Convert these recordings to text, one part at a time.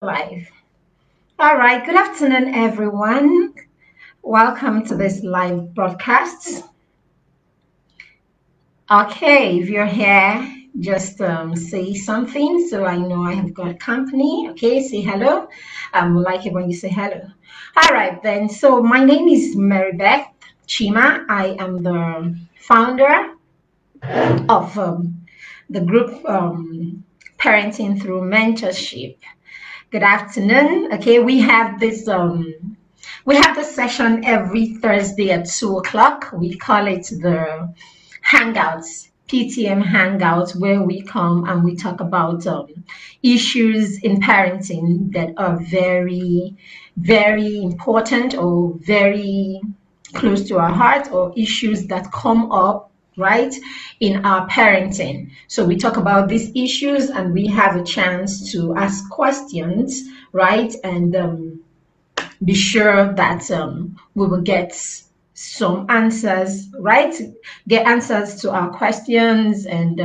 Live. All right. Good afternoon, everyone. Welcome to this live broadcast. Okay, if you're here, just say something so I know I have got company. Okay, say hello. We like it when you say hello. All right, then. So my name is Mary Beth Chima. I am the founder of the group Parenting Through Mentorship. Good afternoon. Okay, we have this session every Thursday at 2 o'clock. We call it the Hangouts, PTM Hangouts, where we come and we talk about issues in parenting that are very, very important or very close to our heart, or issues that come up right in our parenting. So we talk about these issues and we have a chance to ask questions, right? And be sure that we will get some answers, right? Get answers to our questions, and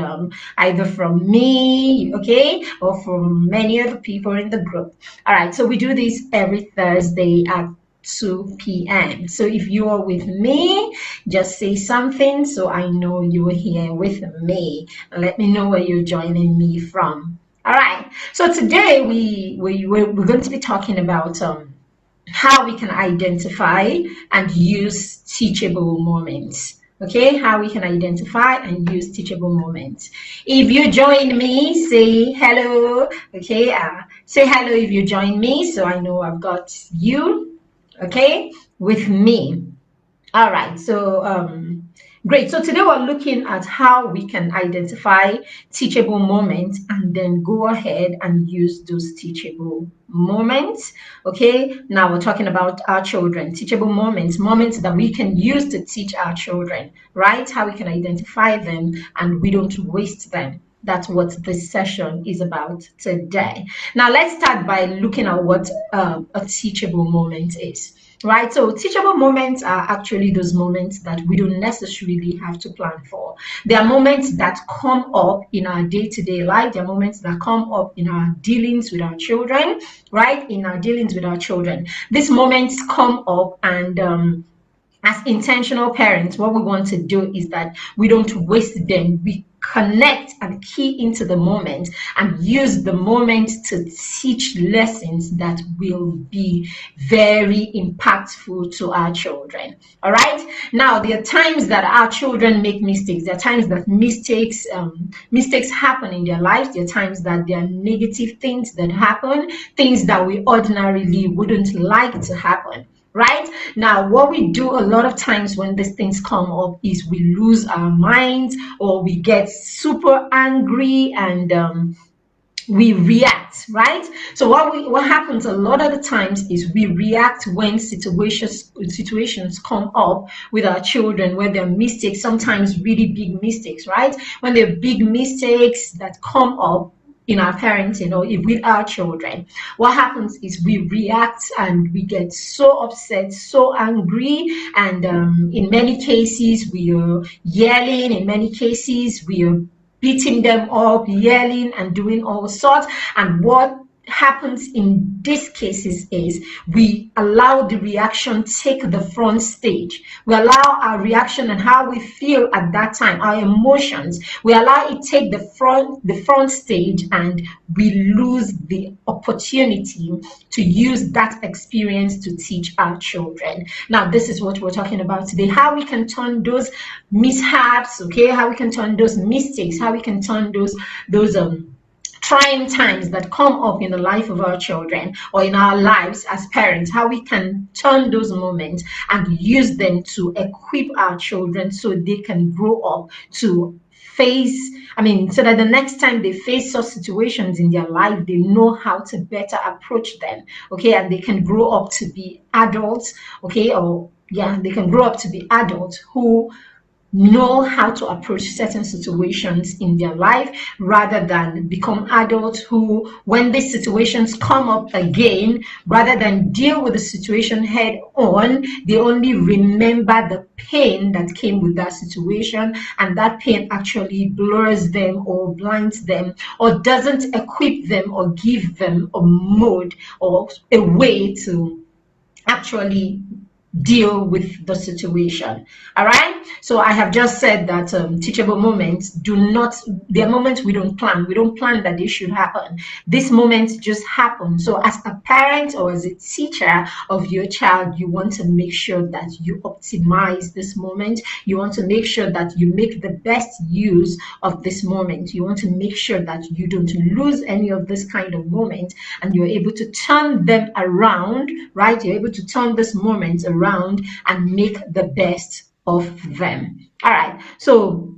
either from me, okay, or from many other people in the group. All right, so we do this every Thursday at 2 p.m. So if you are with me, just say something so I know you're here with me. Let me know where you're joining me from. All right. So today we're going to be talking about how we can identify and use teachable moments. Okay, how we can identify and use teachable moments. If you join me, say hello. Okay, say hello if you join me so I know I've got you, okay, with me. All right, so great. So today we're looking at how we can identify teachable moments and then go ahead and use those teachable moments. Okay, now we're talking about our children, teachable moments, moments that we can use to teach our children, right? How we can identify them and we don't waste them. That's what this session is about today. Now, let's start by looking at what a teachable moment is. Right, so teachable moments are actually those moments that we don't necessarily have to plan for. They are moments that come up in our day-to-day life. They are moments that come up in our dealings with our children, right? In our dealings with our children. These moments come up, and as intentional parents, what we want to do is that we don't waste them. We connect and key into the moment and use the moment to teach lessons that will be very impactful to our children. All right. Now, there are times that our children make mistakes. There are times that mistakes happen in their lives. There are times that there are negative things that happen, things that we ordinarily wouldn't like to happen. Right now, what we do a lot of times when these things come up is we lose our minds, or we get super angry, and we react, right? So what happens a lot of the times is we react when situations come up with our children where there are mistakes, sometimes really big mistakes, right? When there are big mistakes that come up in our parenting or with our children, what happens is we react and we get so upset, so angry, and in many cases we are yelling, in many cases we are beating them up, yelling and doing all sorts. And what happens in these cases is we allow the reaction take the front stage. We allow our reaction and how we feel at that time, our emotions, we allow it take the front stage, and we lose the opportunity to use that experience to teach our children. Now, this is what we're talking about today, how we can turn those mishaps, okay, how we can turn those mistakes, how we can turn those trying times that come up in the life of our children or in our lives as parents, how we can turn those moments and use them to equip our children so they can grow up to face, so that the next time they face such situations in their life, they know how to better approach them, okay, and they can grow up to be adults, okay, or yeah, they can grow up to be adults who know how to approach certain situations in their life, rather than become adults who, when these situations come up again, rather than deal with the situation head on, they only remember the pain that came with that situation, and that pain actually blurs them or blinds them or doesn't equip them or give them a mode or a way to actually deal with the situation. All right. So I have just said that teachable moments do not, they're moments we don't plan. We don't plan that they should happen. These moments just happen. So as a parent or as a teacher of your child, you want to make sure that you optimize this moment. You want to make sure that you make the best use of this moment. You want to make sure that you don't lose any of this kind of moment, and you're able to turn them around, right? You're able to turn this moment around and make the best of them. All right. So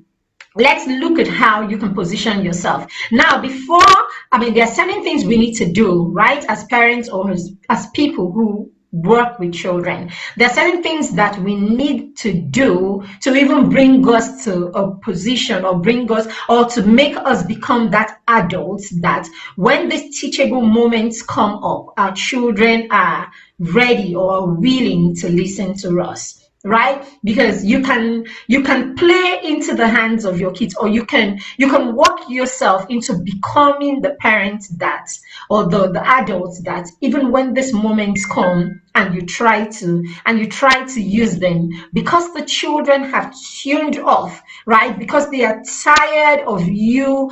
let's look at how you can position yourself. Now, there are certain things we need to do, right, as parents or as people who work with children. There are certain things that we need to do to even bring us to a position, or bring us, or to make us become that adults that when these teachable moments come up, our children are ready or willing to listen to us, right? Because you can play into the hands of your kids, or you can work yourself into becoming the parent that, or the adults that, even when these moments come and you try to use them, because the children have tuned off, right? Because they are tired of you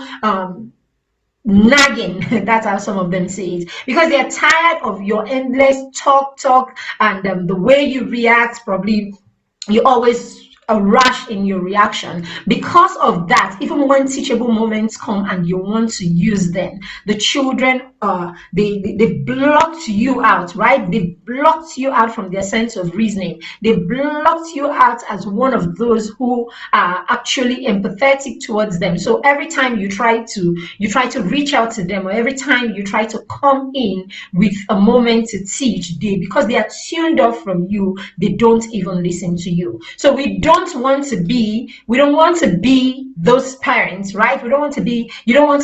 nagging. That's how some of them say it, because they're tired of your endless talk, and the way you react. Probably you always a rush in your reaction. Because of that, even when teachable moments come and you want to use them, the children they blocked you out, right? They blocked you out from their sense of reasoning. They blocked you out as one of those who are actually empathetic towards them. So every time you try to reach out to them, or every time you try to come in with a moment to teach, because they are tuned off from you, they don't even listen to you. So we don't want to be those parents, right? You don't want to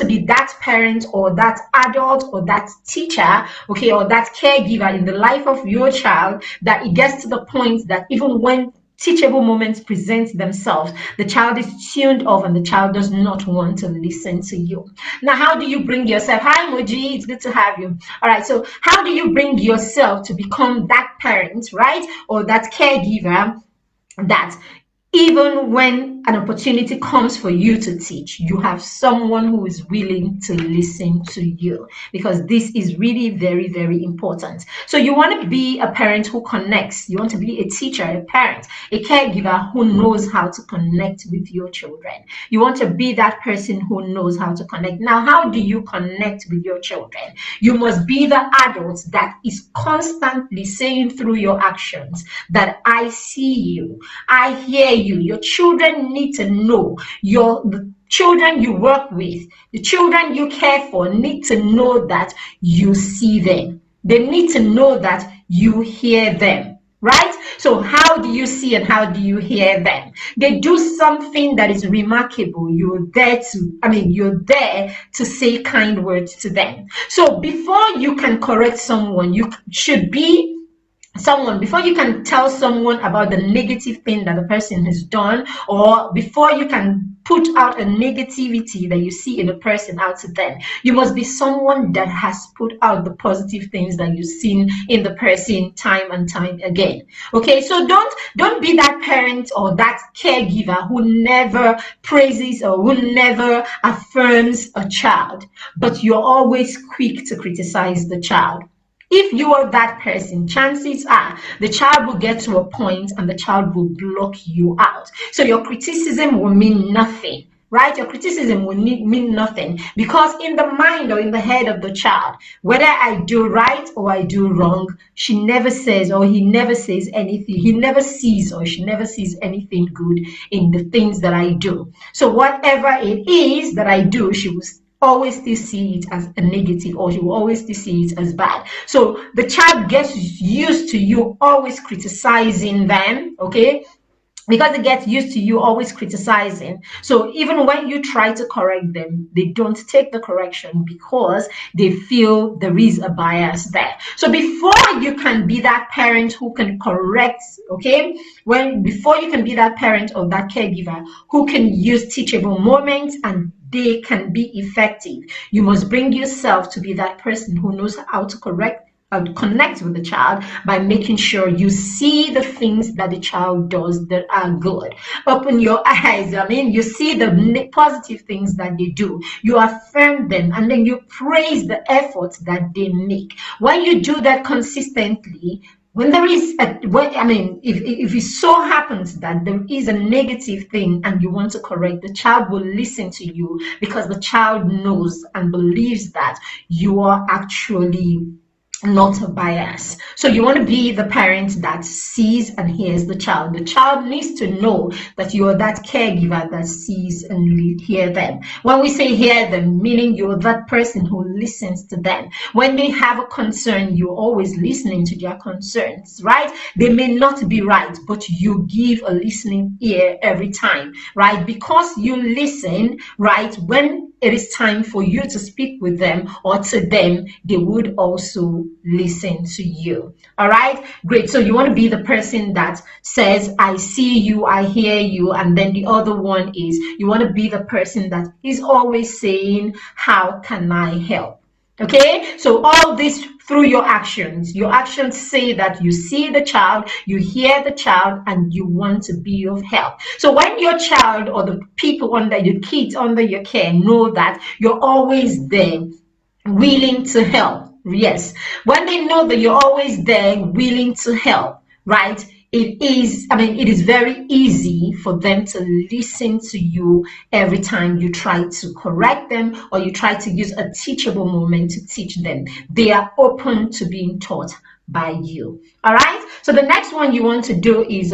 be that parent or that adult or that teacher, okay, or that caregiver in the life of your child, that it gets to the point that even when teachable moments present themselves, the child is tuned off and the child does not want to listen to you. Now, how do you bring yourself? Hi, Moji, it's good to have you. All right, so how do you bring yourself to become that parent, right, or that caregiver that even when an opportunity comes for you to teach, you have someone who is willing to listen to you, because this is really very, very important. So you want to be a parent who connects. You want to be a teacher, a parent, a caregiver who knows how to connect with your children. You want to be that person who knows how to connect. Now, how do you connect with your children? You must be the adult that is constantly saying through your actions that I see you, I hear you. Your children need to know, the children you work with, the children you care for need to know that you see them. They need to know that you hear them. Right? So how do you see and how do you hear them? They do something that is remarkable. You're there to say kind words to them. So before you can correct someone, you should be someone, before you can tell someone about the negative thing that the person has done, or before you can put out a negativity that you see in a person out to them, you must be someone that has put out the positive things that you've seen in the person time and time again. Okay, so don't be that parent or that caregiver who never praises or who never affirms a child, but you're always quick to criticize the child. If you are that person, chances are the child will get to a point and the child will block you out. So your criticism will mean nothing, right? Your criticism will mean nothing, because in the mind or in the head of the child, whether I do right or I do wrong, she never says or he never says anything. He never sees or she never sees anything good in the things that I do. So whatever it is that I do, she will always still see it as a negative, or you will always still see it as bad. So the child gets used to you always criticizing them, okay? because they get used to you always criticizing. So even when you try to correct them, they don't take the correction because they feel there is a bias there. So before you can be that parent who can correct, okay, before you can be that parent or that caregiver who can use teachable moments and they can be effective, you must bring yourself to be that person who knows how to connect with the child by making sure you see the things that the child does that are good. Open your eyes. I mean, you see the positive things that they do. You affirm them and then you praise the efforts that they make. When you do that consistently, when there is if it so happens that there is a negative thing and you want to correct, the child will listen to you because the child knows and believes that you are actually not a bias. So you want to be the parent that sees and hears the child. The child needs to know that you are that caregiver that sees and hear them. When we say hear them, meaning you're that person who listens to them. When they have a concern, you're always listening to their concerns, right? They may not be right, but you give a listening ear every time, right? Because you listen, right? When it is time for you to speak with them or to them, they would also listen to you. All right, great. So you want to be the person that says, I see you, I hear you. And then the other one is you want to be the person that is always saying, how can I help? Okay, so all this through your actions. Your actions say that you see the child, you hear the child, and you want to be of help. So when your child or the people under your kids under your care know that you're always there, willing to help. Yes, when they know that you're always there, willing to help, right? It is very easy for them to listen to you every time you try to correct them or you try to use a teachable moment to teach them. They are open to being taught by you. All right, so the next one you want to do is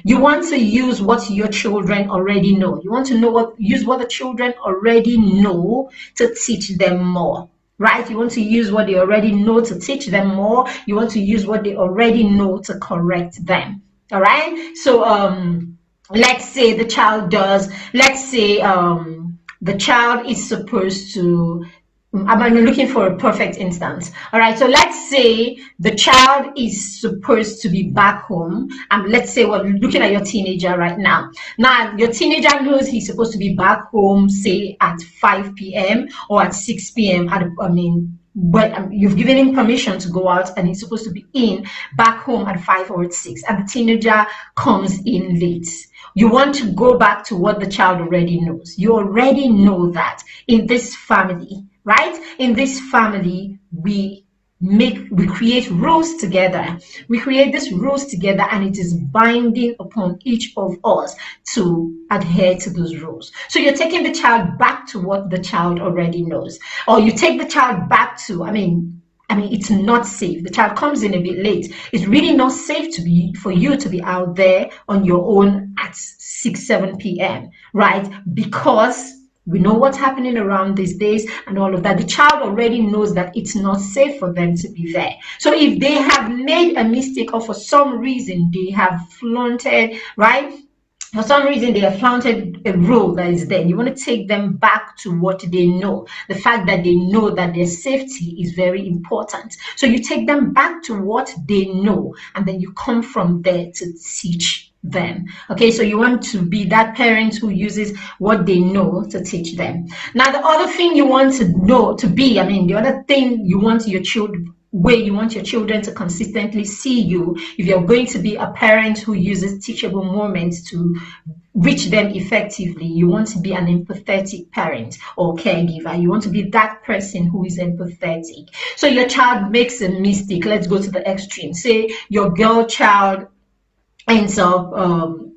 you want to use what your children already know. You want to use what the children already know to teach them more, right? You want to use what they already know to teach them more. You want to use what they already know to correct them. All right, so let's say the child the child is supposed to, I'm looking for a perfect instance. All right, so let's say the child is supposed to be back home. Let's say we're looking at your teenager right now. Now, your teenager knows he's supposed to be back home, say at 5 p.m. or at 6 p.m. But you've given him permission to go out and he's supposed to be back home at 5 or at 6, and the teenager comes in late. You want to go back to what the child already knows. You already know that in this family, right? In this family, we create rules together. We create these rules together, and it is binding upon each of us to adhere to those rules. So you're taking the child back to what the child already knows, or you take the child back to, it's not safe. The child comes in a bit late. It's really not safe for you to be out there on your own at 6, 7 p.m., right? Because we know what's happening around these days and all of that. The child already knows that it's not safe for them to be there. So if they have made a mistake or for some reason they have flaunted, right? For some reason, they have flaunted a rule that is there. You want to take them back to what they know. The fact that they know that their safety is very important. So you take them back to what they know, and then you come from there to teach them. Okay, so you want to be that parent who uses what they know to teach them. Now, the other thing you want to know to be, the other thing you want your children, where you want your children to consistently see you, if you're going to be a parent who uses teachable moments to reach them effectively, you want to be an empathetic parent or caregiver. You want to be that person who is empathetic. So your child makes a mistake. Let's go to the extreme. Say your girl child ends up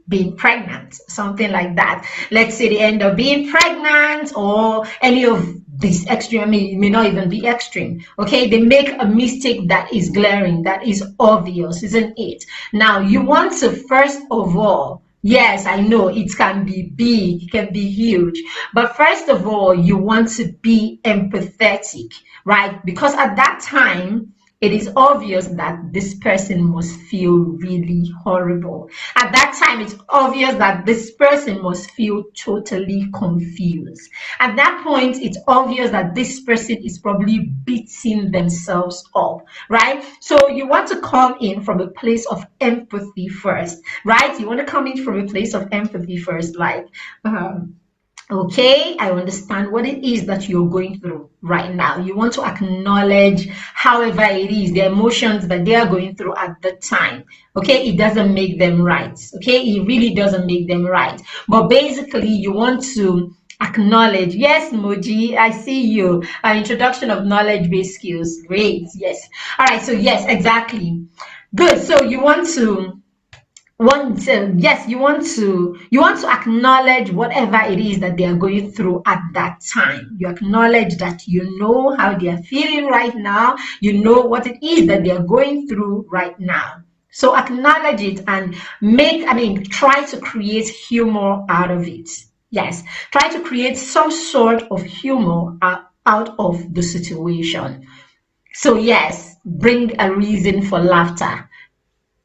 being pregnant, something like that. Let's say they end up being pregnant or any of this extreme. It may not even be extreme. Okay, they make a mistake that is glaring, that is obvious, isn't it? Now you want to first of all, yes, I know it can be big, it can be huge, but first of all, you want to be empathetic, right? Because at that time, it is obvious that this person must feel really horrible. At that time, it's obvious that this person must feel totally confused. At that point, it's obvious that this person is probably beating themselves up, right? So you want to come in from a place of empathy first, right? You want to come in from a place of empathy first, like, okay, I understand what it is that you're going through right now. You want to acknowledge, however it is, the emotions that they are going through at the time. Okay, it doesn't make them right. Okay, it really doesn't make them right. But basically, you want to acknowledge, yes, Moji, I see you. An introduction of knowledge-based skills. Great, yes. All right, so yes, exactly. Good. So you want to yes, you want to acknowledge whatever it is that they are going through at that time. You acknowledge that you know how they are feeling right now, you know what it is that they are going through right now. So acknowledge it and try to create humor out of it. Yes, try to create some sort of humor out of the situation. So yes, bring a reason for laughter.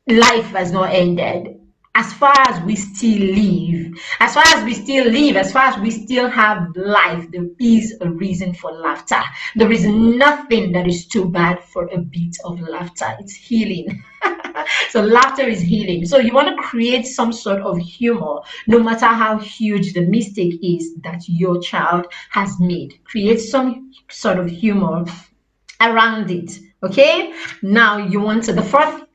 Life has not ended. As far as we still live, as far as we still have life, there is a reason for laughter. There is nothing that is too bad for a bit of laughter. It's healing. So laughter is healing. So you want to create some sort of humor, no matter how huge the mistake is that your child has made. Create some sort of humor around it. Okay. Now you want to, the first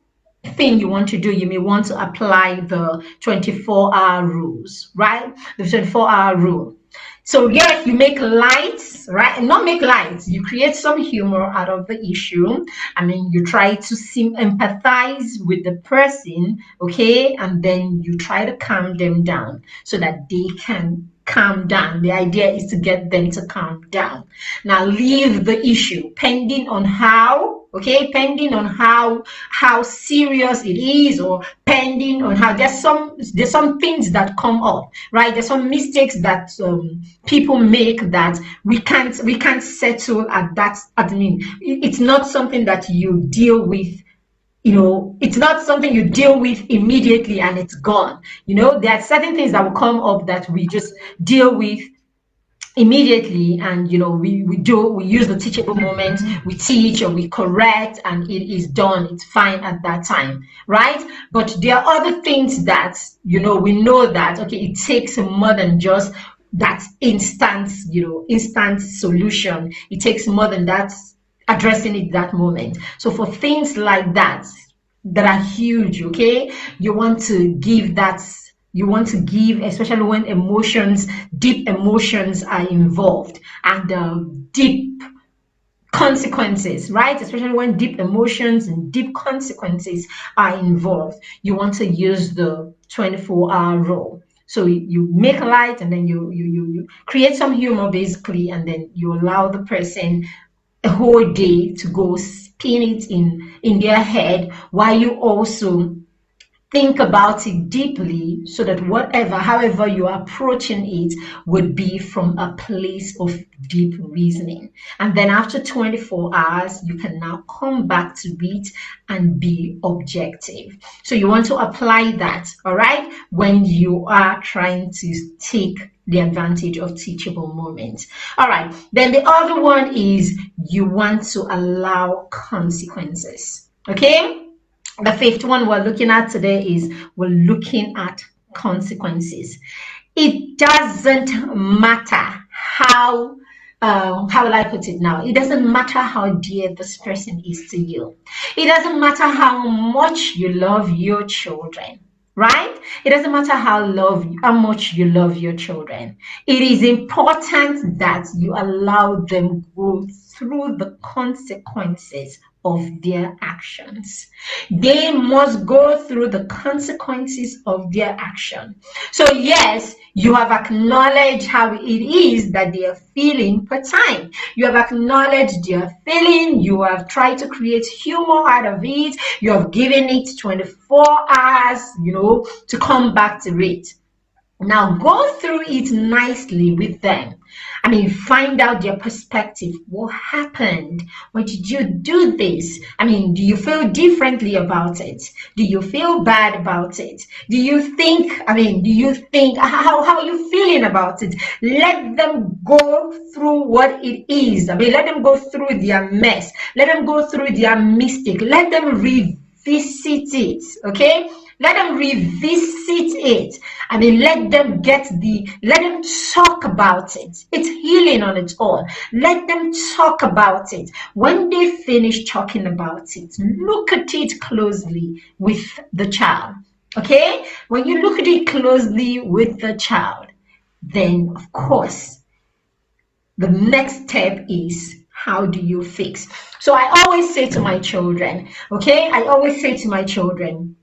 thing you want to do, you may want to apply the 24-hour rules, right? The 24-hour rule. So yes, you make lights, right? And not make lights. You create some humor out of the issue. You try to empathize with the person, okay? And then you try to calm them down so that they can calm down. The idea is to get them to calm down. Now leave the issue pending on how serious it is, or pending on how there's some things that come up, right? There's some mistakes that people make that we can't settle at that. It's not something that you deal with. It's not something you deal with immediately and it's gone. There are certain things that will come up that we just deal with immediately, and we use the teachable moment, we teach or we correct, and it is done, it's fine at that time, right? But there are other things that we know that, okay, it takes more than just that instant solution. It takes more than that, addressing it that moment. So for things like that are huge, okay, you want to give, especially when deep emotions are involved, and deep consequences, right? Especially when deep emotions and deep consequences are involved, you want to use the 24-hour rule. So you make light, and then you create some humor basically, and then you allow the person a whole day to go spin it in their head, while you also think about it deeply, so that however you are approaching it would be from a place of deep reasoning. And then after 24 hours, you can now come back to it and be objective. So you want to apply that, all right, when you are trying to take the advantage of teachable moments. All right. Then the other one is you want to allow consequences. Okay. The fifth one we're looking at today is we're looking at consequences. It doesn't matter how will I put it now? It doesn't matter how dear this person is to you. It doesn't matter how much you love your children, right? It doesn't matter how much you love your children. It is important that you allow them go through the consequences of their actions. They must go through the consequences of their action. So yes, you have acknowledged how it is that they are feeling per time. You have acknowledged their feeling. You have tried to create humor out of it. You have given it 24 hours, to come back to it. Now go through it nicely with them. I mean, find out their perspective. What happened? Why did you do this? I mean, do you feel differently about it? Do you feel bad about it? Do you think, how are you feeling about it? Let them go through what it is. I mean, let them go through their mess. Let them go through their mistake. Let them revisit it. Okay? Let them revisit it. I mean, let them talk about it. It's healing on its own. Let them talk about it. When they finish talking about it, look at it closely with the child. Okay? When you look at it closely with the child, then of course, the next step is, how do you fix? So I always say to my children, okay? I always say to my children,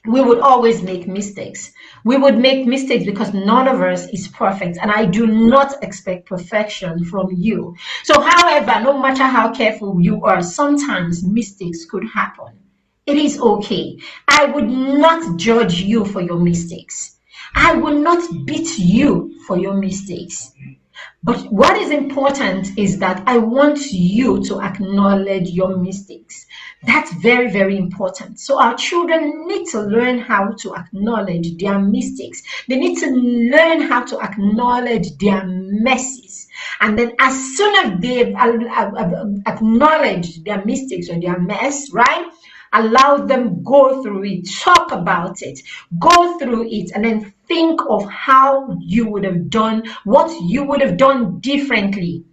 we would always make mistakes. We would make mistakes because none of us is perfect, and I do not expect perfection from you. So, however, no matter how careful you are, sometimes mistakes could happen. It is okay. I would not judge you for your mistakes. I will not beat you for your mistakes. But what is important is that I want you to acknowledge your mistakes. That's very, very important. So our children need to learn how to acknowledge their mistakes. They need to learn how to acknowledge their messes. And then as soon as they acknowledge their mistakes or their mess, right? Allow them go through it, talk about it, go through it, and then think of how you would have done, what you would have done differently,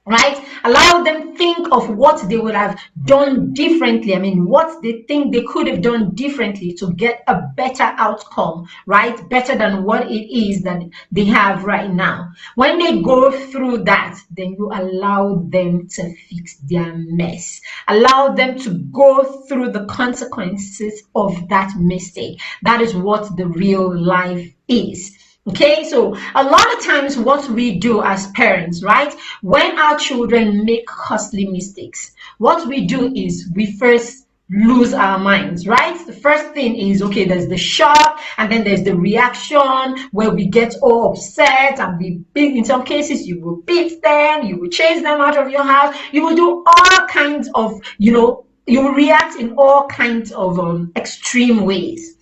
right? Allow them think of what they would have done differently. I mean, what they think they could have done differently to get a better outcome, right? Better than what it is that they have right now. When they go through that, then you allow them to fix their mess. Allow them to go through the consequences of that mistake. That is what the real life is. Okay, so a lot of times what we do as parents, right, when our children make costly mistakes, what we do is we first lose our minds, right? The first thing is, okay, there's the shock, and then there's the reaction where we get all upset, and we beat, in some cases you will beat them, you will chase them out of your house, you will do all kinds of, you will react in all kinds of extreme ways.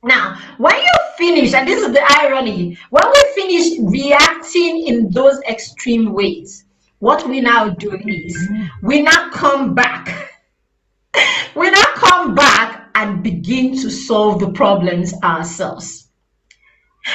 Now, when you finish, and this is the irony, when we finish reacting in those extreme ways, what we now do is we now come back. We now come back and begin to solve the problems ourselves.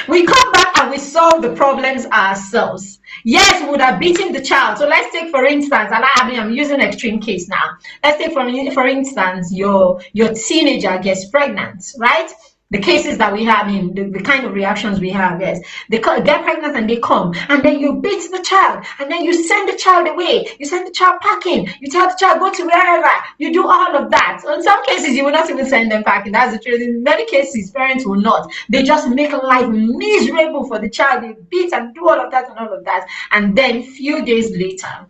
We come back and we solve the problems ourselves. Yes, we would have beaten the child. So let's take, for instance, and I'm using an extreme case now. Let's take, for instance, your teenager gets pregnant, right? The cases that we have, in the kind of reactions we have, yes, they get pregnant and they come, and then you beat the child, and then you send the child away, you send the child packing, you tell the child go to wherever, you do all of that. So in some cases you will not even send them packing. That's the truth. In many cases parents will not. They just make life miserable for the child. They beat and do all of that and all of that, and then few days later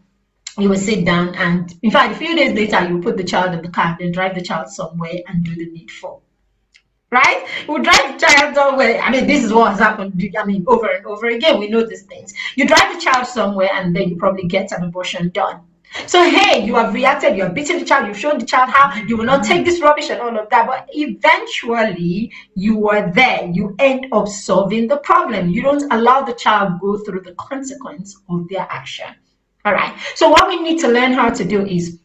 you will sit down, and in fact a few days later you will put the child in the car and then drive the child somewhere and do the needful. Right? We drive the child somewhere. I mean, this is what has happened. I mean, over and over again, we know these things. You drive the child somewhere, and then you probably get an abortion done. So, hey, you have reacted, you have beaten the child, you've shown the child how you will not take this rubbish and all of that. But eventually, you are there. You end up solving the problem. You don't allow the child go through the consequence of their action. All right. So, what we need to learn how to do is,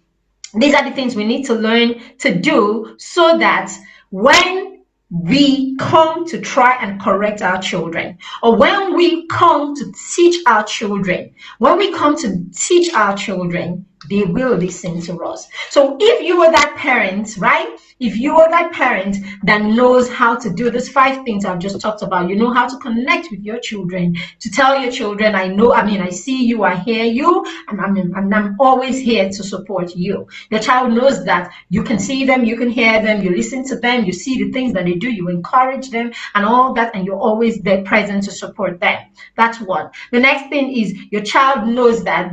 these are the things we need to learn to do so that when we come to try and correct our children, or when we come to teach our children, they will listen to us. So if you are that parent, right? If you are that parent that knows how to do these 5 things I've just talked about, you know how to connect with your children, to tell your children, I see you, I hear you, and I'm always here to support you. Your child knows that you can see them, you can hear them, you listen to them, you see the things that they do, you encourage them and all that, and you're always there present to support them. That's one. The next thing is your child knows that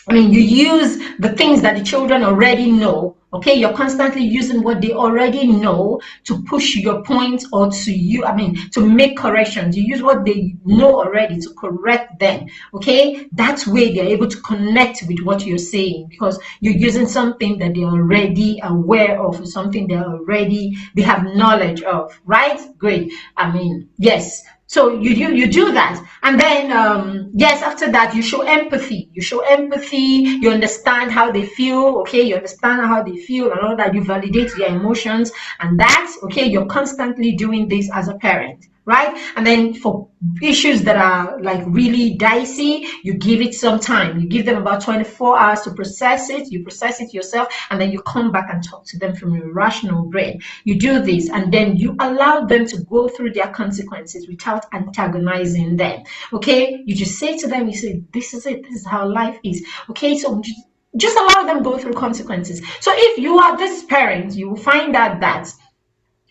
I mean, you use the things that the children already know. Okay, you're constantly using what they already know to push your point or to make corrections. You use what they know already to correct them. Okay, that way they're able to connect with what you're saying because you're using something that they're already aware of, or something they have knowledge of, right? Great. I mean, yes. So you do that, and then yes, after that you show empathy. You show empathy. You understand how they feel. Okay, you understand how they feel, and all that. You validate their emotions, and that's okay. You're constantly doing this as a parent, right? And then for issues that are like really dicey, you give it some time. You give them about 24 hours to process it. You process it yourself, and then you come back and talk to them from your rational brain. You do this, and then you allow them to go through their consequences without antagonizing them. Okay, you just say to them, you say, this is it, this is how life is. Okay, so just allow them go through consequences. So if you are this parent, you will find out that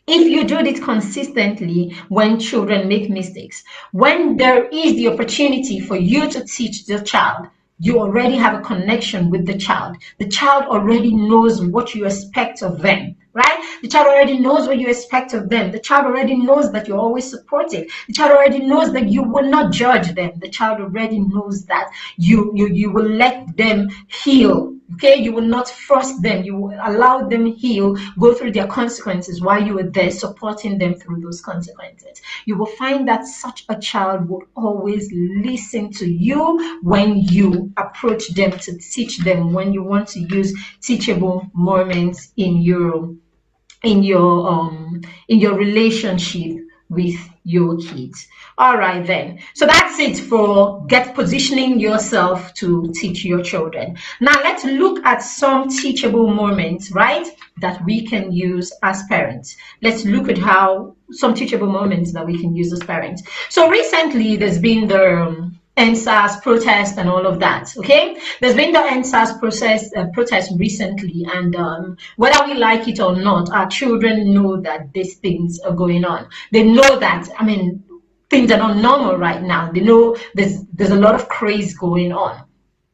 if you do it consistently when children make mistakes, when there is the opportunity for you to teach the child, you already have a connection with the child. The child already knows what you expect of them, right? The child already knows what you expect of them. The child already knows that you're always supportive. The child already knows that you will not judge them. The child already knows that you will let them heal. Okay, you will not force them. You will allow them heal, go through their consequences while you are there supporting them through those consequences. You will find that such a child will always listen to you when you approach them to teach them, when you want to use teachable moments in your relationship with your kids. All right then. So that's it for get positioning yourself to teach your children. Now let's look at some teachable moments, right, that we can use as parents. Let's look at how some teachable moments that we can use as parents. So recently there's been the NSAS protest and all of that. Okay, there's been the NSAS protest recently, and whether we like it or not, our children know that these things are going on. They know that. I mean, things are not normal right now. They know there's a lot of craze going on.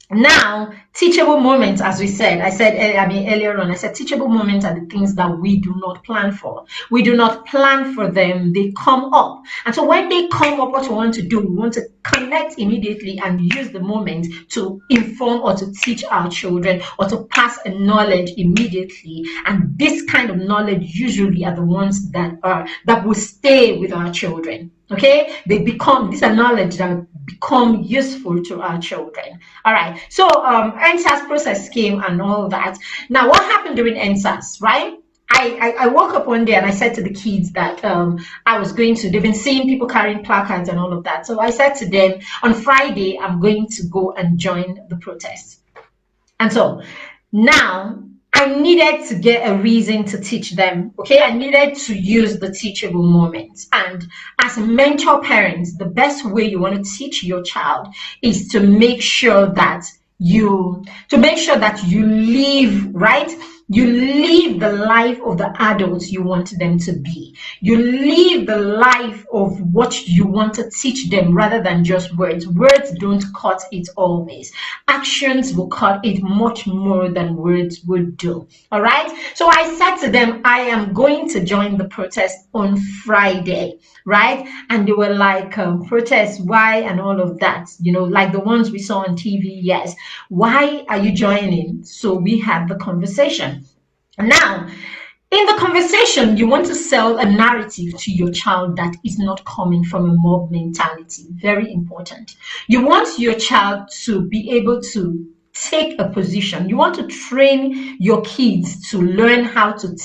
Now, teachable moments, as we said, earlier on, I said teachable moments are the things that we do not plan for. We do not plan for them, they come up. And so when they come up, what we want to do, we want to connect immediately and use the moment to inform or to teach our children or to pass a knowledge immediately. And this kind of knowledge usually are the ones that will stay with our children. Okay, these are knowledge that become useful to our children. All right, so NSAS process came and all that. Now what happened during NSAS, right? I woke up one day and I said to the kids that they've been seeing people carrying placards and all of that. So I said to them, on Friday, I'm going to go and join the protest. And so now I needed to get a reason to teach them. Okay, I needed to use the teachable moments. And as mentor parents, the best way you want to teach your child is to make sure that you live, right? You live the life of the adults you want them to be. You live the life of what you want to teach them rather than just words. Words don't cut it always. Actions will cut it much more than words would do. All right. So I said to them, I am going to join the protest on Friday. Right. And they were like, protest, why? And all of that, like the ones we saw on TV. Yes. Why are you joining? So we had the conversation. Now, in the conversation, you want to sell a narrative to your child that is not coming from a mob mentality. Very important. You want your child to be able to take a position. You want to train your kids to learn how to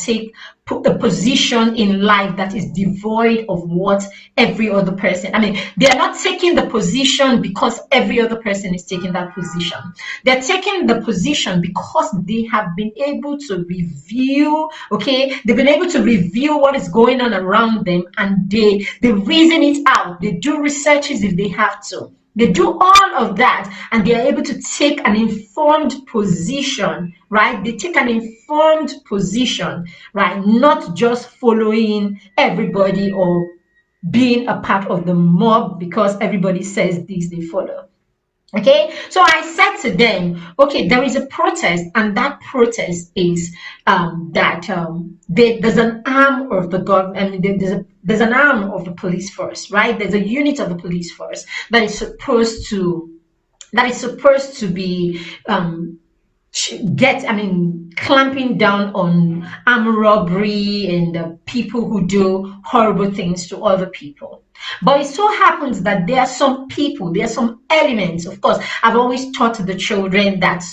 put a position in life that is devoid of what every other person. I mean, they are not taking the position because every other person is taking that position. They're taking the position because they have been able to review, okay? They've been able to review what is going on around them, and they reason it out. They do researches if they have to. They do all of that, and they are able to take an informed position, right? They take an informed position, right? Not just following everybody or being a part of the mob because everybody says this, they follow. Okay, so I said to them, okay, there is a protest, and that protest is that there's an arm of the government. I mean, there's an arm of the police force, right? There's a unit of the police force that is supposed to be clamping down on armed robbery and people who do horrible things to other people. But it so happens that there are some elements. Of course, I've always taught the children that,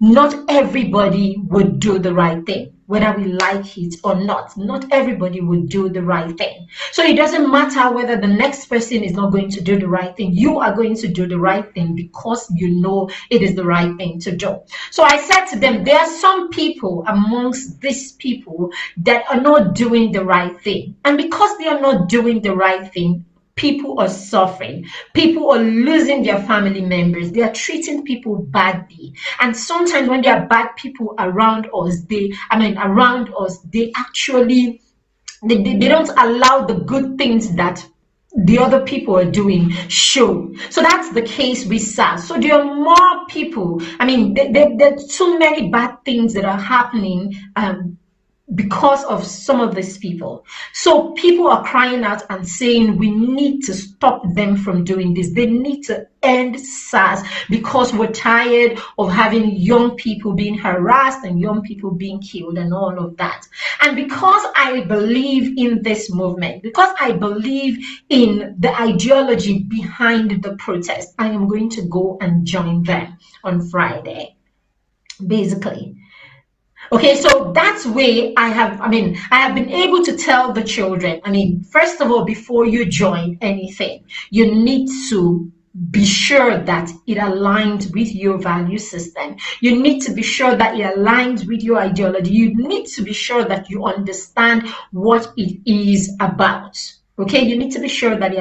not everybody would do the right thing, whether we like it or not. Not everybody would do the right thing. So it doesn't matter whether the next person is not going to do the right thing. You are going to do the right thing because you know it is the right thing to do. So I said to them, there are some people amongst these people that are not doing the right thing. And because they are not doing the right thing, people are suffering. People are losing their family members. They are treating people badly. And sometimes when there are bad people around us, they actually they don't allow the good things that the other people are doing show. So that's the case with SARS. So there are more people. There are too many bad things that are happening because of some of these people. So people are crying out and saying we need to stop them from doing this. They need to end SARS because we're tired of having young people being harassed and young people being killed and all of that. And because I believe in this movement, because I believe in the ideology behind the protest, I am going to go and join them on Friday, basically. Okay, so that's way I have been able to tell the children, first of all, before you join anything, you need to be sure that it aligns with your value system. You need to be sure that it aligns with your ideology. You need to be sure that you understand what it is about. Okay, you need to be sure that you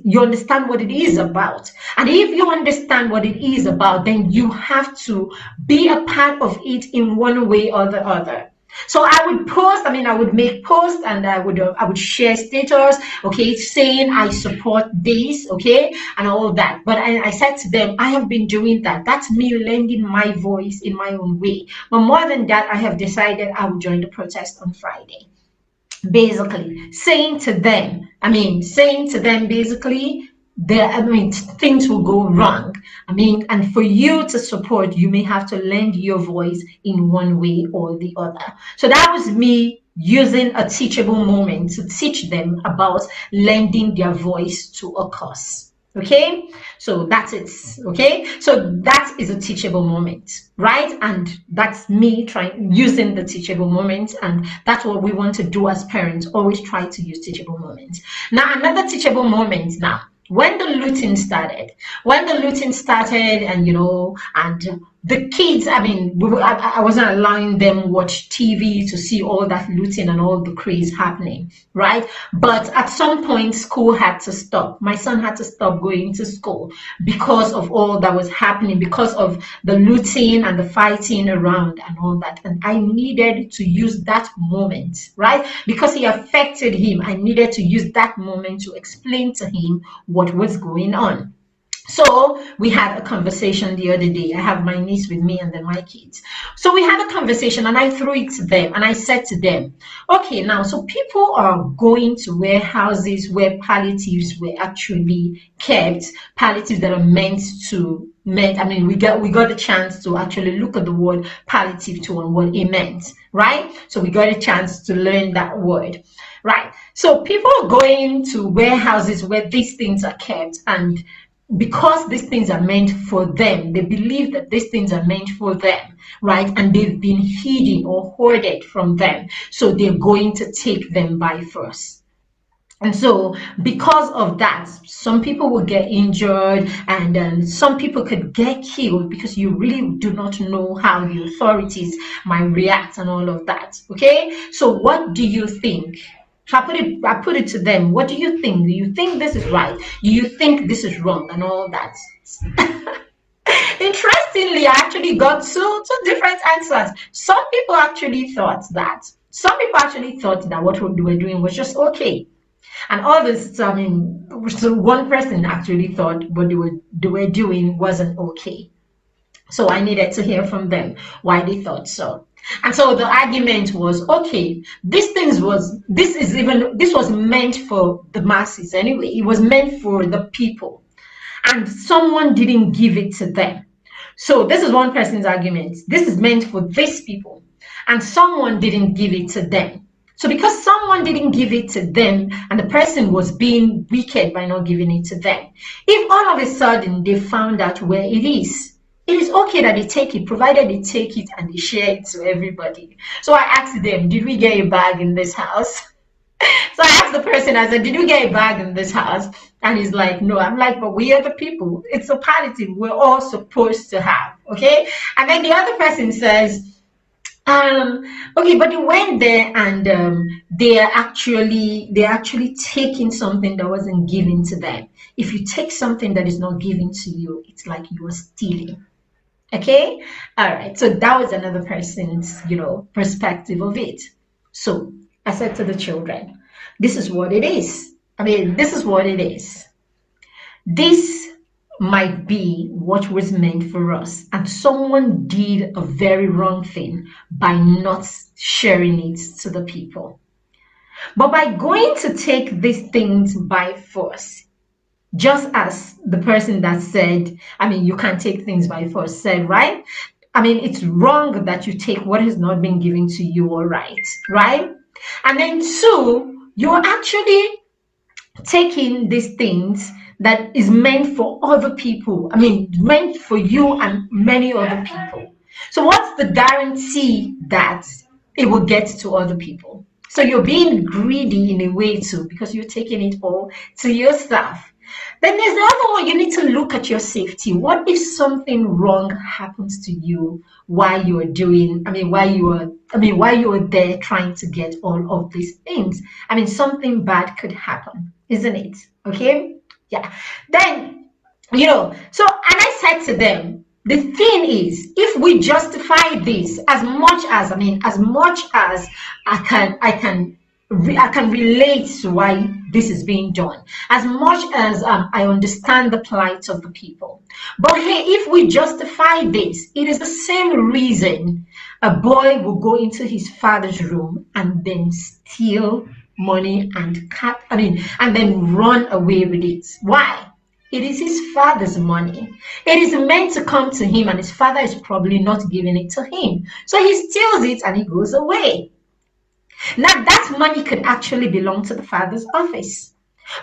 understand what it is about. And if you understand what it is about, then you have to be a part of it in one way or the other. So I would post, I would make posts, and I would share status, okay, saying I support this, okay, and all that. But I said to them, I have been doing that. That's me lending my voice in my own way. But more than that, I have decided I will join the protest on Friday. Basically saying to them basically things will go wrong. And for you to support, you may have to lend your voice in one way or the other. So that was me using a teachable moment to teach them about lending their voice to a cause. Okay, so that's it. Okay, so that is a teachable moment, right? And that's me trying using the teachable moment, and that's what we want to do as parents, always try to use teachable moments. Now another teachable moment. Now when the looting started, and the kids, I wasn't allowing them watch TV to see all that looting and all the craze happening, right? But at some point, school had to stop. My son had to stop going to school because of all that was happening, because of the looting and the fighting around and all that. And I needed to use that moment, right? Because he affected him, I needed to use that moment to explain to him what was going on. So we had a conversation the other day. I have my niece with me and then my kids. So we had a conversation and I threw it to them and I said to them, okay, now, so people are going to warehouses where palliatives were actually kept, palliatives that are we got a chance to actually look at the word palliative too and what it meant, right? So we got a chance to learn that word, right? So people are going to warehouses where these things are kept, and because these things are meant for them, they believe that these things are meant for them, right? And they've been hidden or hoarded from them. So they're going to take them by force. And so because of that, some people will get injured, and some people could get killed because you really do not know how the authorities might react and all of that. Okay, so what do you think? I put it to them. What do you think? Do you think this is right? Do you think this is wrong? And all that. Interestingly, I actually got two different answers. Some people actually thought that what we were doing was just okay. And others, so one person actually thought what they were doing wasn't okay. So I needed to hear from them why they thought so. And so the argument was, okay, this was meant for the masses anyway. It was meant for the people. And someone didn't give it to them. So this is one person's argument. This is meant for these people. And someone didn't give it to them. So because someone didn't give it to them and the person was being wicked by not giving it to them, if all of a sudden they found out where it is okay that they take it, provided they take it and they share it to everybody. So I asked them, did we get a bag in this house? So I asked the person, I said, did you get a bag in this house? And he's like, no. I'm like, but we are the people. It's a palliative we're all supposed to have. Okay. And then the other person says, okay, but you went there and they're actually taking something that wasn't given to them. If you take something that is not given to you, it's like you are stealing. Okay. All right. So that was another person's, perspective of it. So I said to the children, this is what it is. This is what it is. This might be what was meant for us, and someone did a very wrong thing by not sharing it to the people. But by going to take these things by force, just as the person that said, you can't take things by force said, right? It's wrong that you take what has not been given to you, all right? And then two, you're actually taking these things that is meant for other people. Meant for you and many other people. So what's the guarantee that it will get to other people? So you're being greedy in a way too, because you're taking it all to yourself. Then there's the other one. You need to look at your safety. What if something wrong happens to you while you are while you are there trying to get all of these things? Something bad could happen, isn't it? Okay. Yeah. Then, so, and I said to them, the thing is, if we justify this as much as I can relate to why this is being done, as much as I understand the plight of the people. But hey, if we justify this, it is the same reason a boy will go into his father's room and then steal money and then run away with it. Why? It is his father's money. It is meant to come to him, and his father is probably not giving it to him. So he steals it and he goes away. Now, that money could actually belong to the father's office.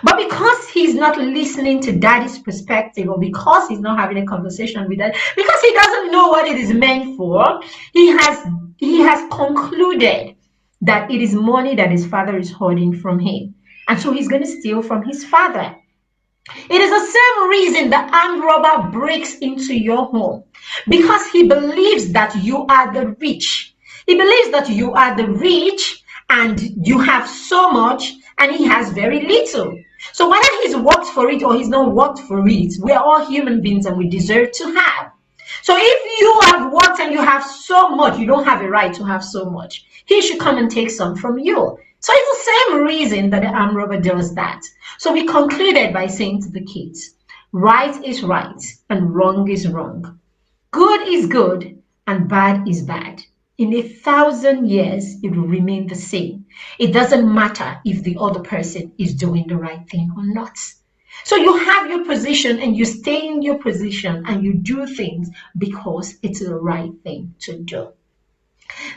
But because he's not listening to daddy's perspective, or because he's not having a conversation with dad, because he doesn't know what it is meant for, he has concluded that it is money that his father is hoarding from him. And so he's going to steal from his father. It is the same reason the armed robber breaks into your home, because he believes that you are the rich. He believes that you are the rich and you have so much and he has very little. So whether he's worked for it or he's not worked for it, we are all human beings and we deserve to have. So if you have worked and you have so much, you don't have a right to have so much. He should come and take some from you. So it's the same reason that the armed robber does that. So we concluded by saying to the kids, right is right and wrong is wrong. Good is good and bad is bad. In 1,000 years, it will remain the same. It doesn't matter if the other person is doing the right thing or not. So you have your position and you stay in your position and you do things because it's the right thing to do.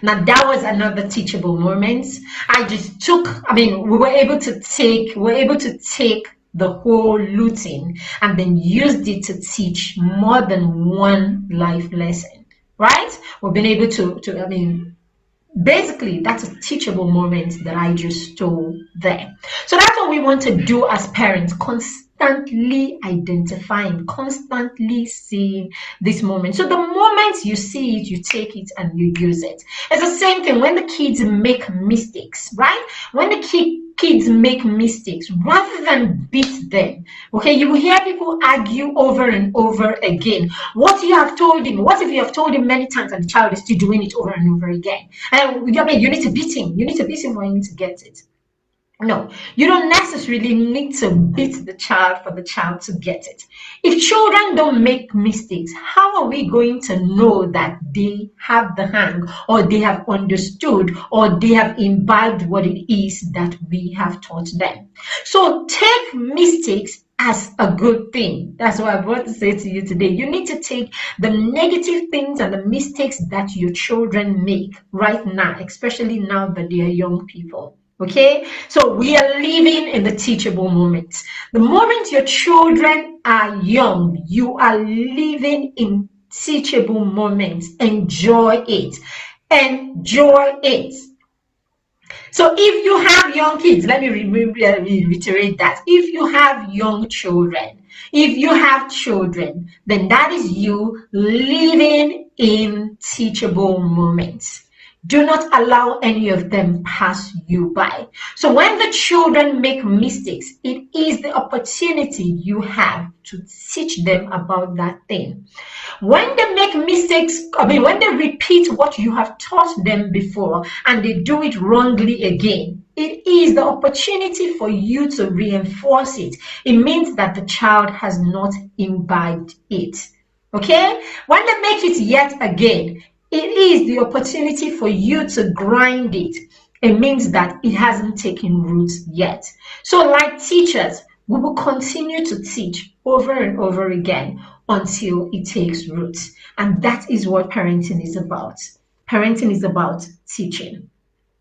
Now that was another teachable moment. We were able to take the whole looting and then used it to teach more than one life lesson, right? We've been able to basically, that's a teachable moment that I just stole there. So that's what we want to do as parents, constantly identifying, constantly seeing this moment. So the moment you see it, you take it and you use it. It's the same thing when the kids make mistakes, right? When the kids make mistakes, rather than beat them, okay, you will hear people argue over and over again. What you have told him, what if you have told him many times and the child is still doing it over and over again? And you need to beat him. You need to beat him for him to get it. No, you don't necessarily need to beat the child for the child to get it. If children don't make mistakes, how are we going to know that they have the hang, or they have understood, or they have imbibed what it is that we have taught them? So take mistakes as a good thing. That's what I want to say to you today. You need to take the negative things and the mistakes that your children make right now, especially now that they are young people. Okay, so we are living in the teachable moment. The moment your children are young, you are living in teachable moments. Enjoy it. Enjoy it. So if you have young kids, let me reiterate that. If you have young children, if you have children, then that is you living in teachable moments. Do not allow any of them pass you by. So when the children make mistakes, it is the opportunity you have to teach them about that thing. When they make mistakes, when they repeat what you have taught them before and they do it wrongly again, it is the opportunity for you to reinforce it. It means that the child has not imbibed it. Okay? When they make it yet again, it is the opportunity for you to grind it. It means that it hasn't taken root yet. So, like teachers, we will continue to teach over and over again until it takes root. And that is what parenting is about. Parenting is about teaching.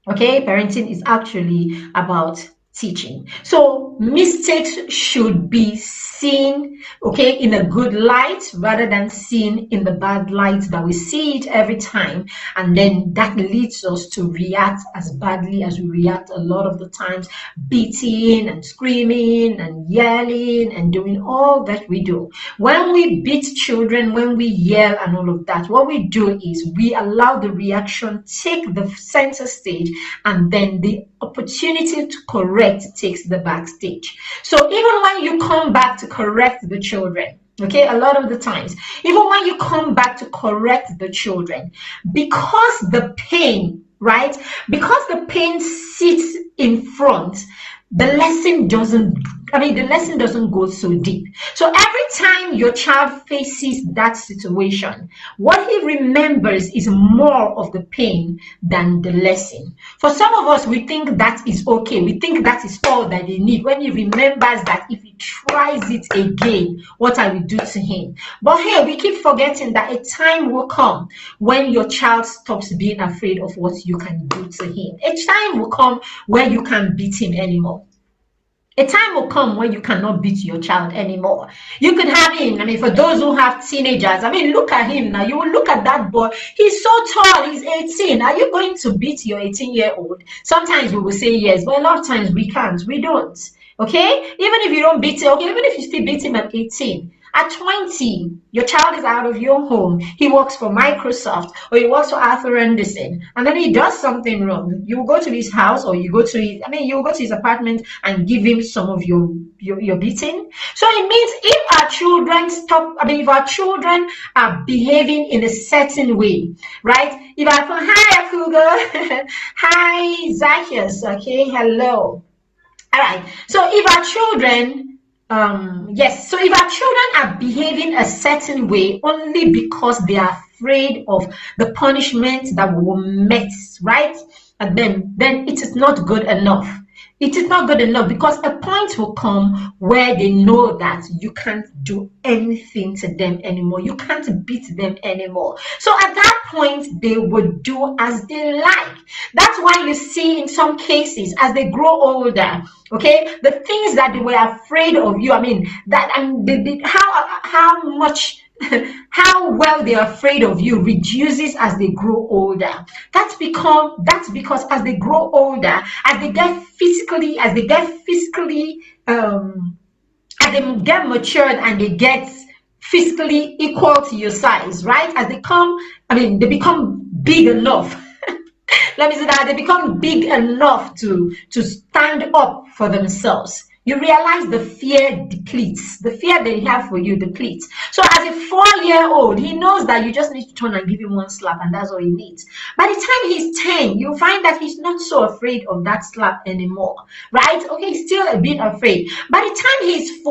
Okay, parenting is actually about teaching. So mistakes should be seen, okay, in a good light rather than seen in the bad light that we see it every time, and then that leads us to react as badly as we react a lot of the times, beating and screaming and yelling and doing all that we do. When we beat children, when we yell and all of that, what we do is we allow the reaction take the center stage, and then the opportunity to correct takes the backstage. So even when you come back to correct the children, okay, a lot of the times, even when you come back to correct the children, because the pain, right, because the pain sits in front, the lesson doesn't go so deep. So every time your child faces that situation, what he remembers is more of the pain than the lesson. For some of us, we think that is okay. We think that is all that they need. When he remembers that if he tries it again, what I will do to him. But here we keep forgetting that a time will come when your child stops being afraid of what you can do to him. A time will come where you can't beat him anymore. A time will come when you cannot beat your child anymore. You could have him. For those who have teenagers, look at him now. You will look at that boy. He's so tall. He's 18. Are you going to beat your 18-year-old? Sometimes we will say yes, but a lot of times we can't. We don't. Okay? Even if you don't beat him, okay, even if you still beat him at 18, at 20, your child is out of your home. He works for Microsoft or he works for Arthur Anderson, and then he does something wrong. You go to his house, or you go to his apartment and give him some of your beating. So it means if our children are behaving in a certain way, right? If I put, hi Akuga, hi Zacchaeus, okay, hello. All right. So if our children so if our children are behaving a certain way only because they are afraid of the punishment that will met, right? And then it is not good enough. It is not good enough, because a point will come where they know that you can't do anything to them anymore. You can't beat them anymore. So at that point, they would do as they like. That's why you see in some cases, as they grow older, okay, the things that they were afraid of you, how much how well they're afraid of you reduces as they grow older. That's because as they grow older, as they get physically as they get matured and they get physically equal to your size, right? As they become big enough. Let me say that they become big enough to stand up for themselves. you realize the fear depletes. The fear they have for you depletes. So as a 4-year-old, he knows that you just need to turn and give him one slap, and that's all he needs. By the time he's 10, you find that he's not so afraid of that slap anymore, right? Okay, he's still a bit afraid. By the time he's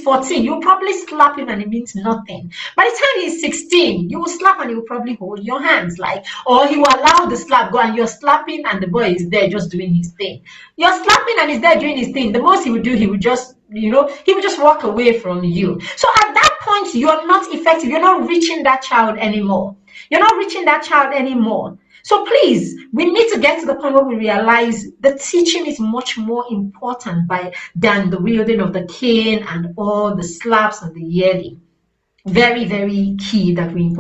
14, you'll probably slap him and it means nothing. By the time he's 16, you will slap and he will probably hold your hands, like, or he will allow the slap go and you're slapping and the boy is there just doing his thing. You're slapping and he's there doing his thing. The most he would do, he would just, he would just walk away from you. So at that point, you're not effective. You're not reaching that child anymore. So please, we need to get to the point where we realize the teaching is much more important than the wielding of the cane and all the slaps and the yelling. Very, very key that we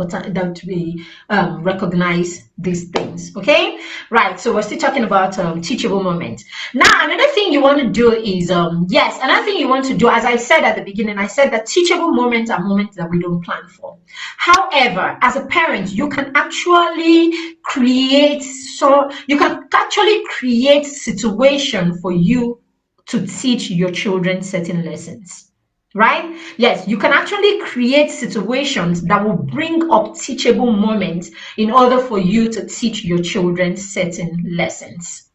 recognize these things. Okay, right? So we're still talking about teachable moments. Now, another thing you want to do is another thing you want to do, as I said at the beginning, I said that teachable moments are moments that we don't plan for. However, as a parent, you can actually create situation for you to teach your children certain lessons. Right? Yes, you can actually create situations that will bring up teachable moments in order for you to teach your children certain lessons.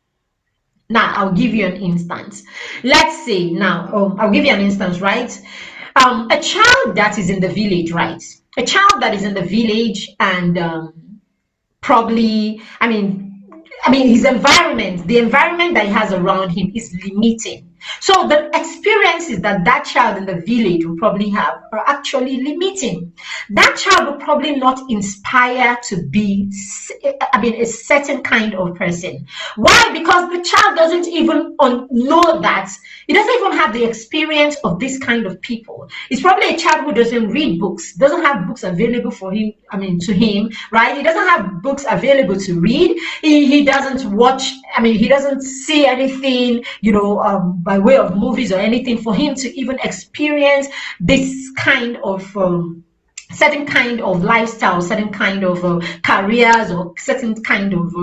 Now, I'll give you an instance. Let's say now, I'll give you an instance, right? A child that is in the village, right? A child that is in the village and probably, his environment, the environment that he has around him is limiting. So the experiences that child in the village will probably have are actually limiting. That child will probably not inspire to be, a certain kind of person. Why? Because the child doesn't even know that. He doesn't even have the experience of this kind of people. It's probably a child who doesn't read books, doesn't have books available for him, to him, right? He doesn't have books available to read. He doesn't watch, he doesn't see anything, by way of movies or anything for him to even experience this kind of certain kind of lifestyle, certain kind of careers, or certain kind of